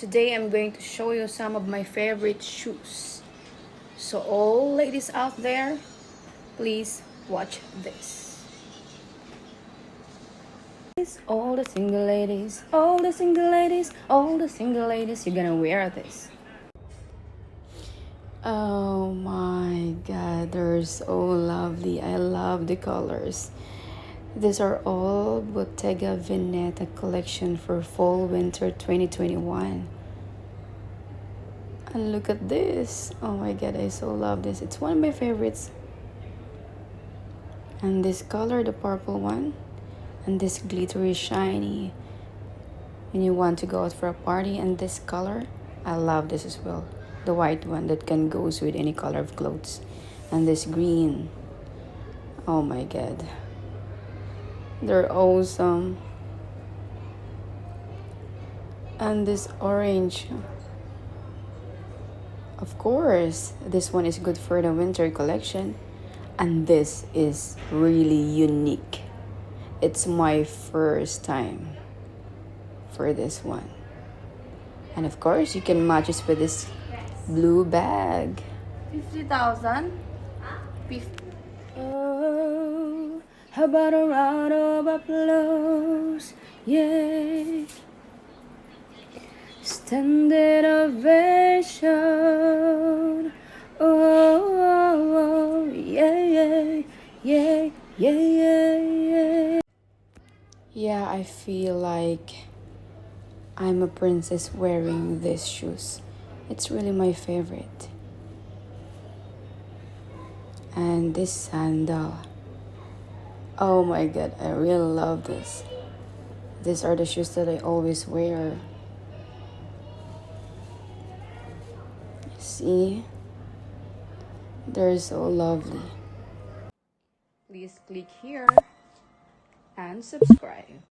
Today I'm going to show you some of my favorite shoes. So all ladies out there, please watch this. All the single ladies, all the single ladies, all the single ladies, you're gonna wear this. Oh my god, they're so lovely. I love the colors. These are all Bottega Veneta collection for fall winter 2021. And look at this. Oh my god, I so love this. It's one of my favorites. And this color, the purple one, and this glittery shiny when you want to go out for a party. And this color, I love this as well, the white one that can goes with any color of clothes. And this green, oh my god, they're awesome. And this orange, of course, this one is good for the winter collection. And this is really unique. It's my first time for this one. And of course, you can match this with this blue bag. 50,000? 50. Oh, how about a round of applause? Yeah. Standing ovation. Oh, yeah, yeah, yeah, yeah, yeah. Yeah, I feel like I'm a princess wearing these shoes. It's really my favorite. And this sandal. Oh my god, I really love this. These are the shoes that I always wear. See? They're so lovely. Please click here and subscribe.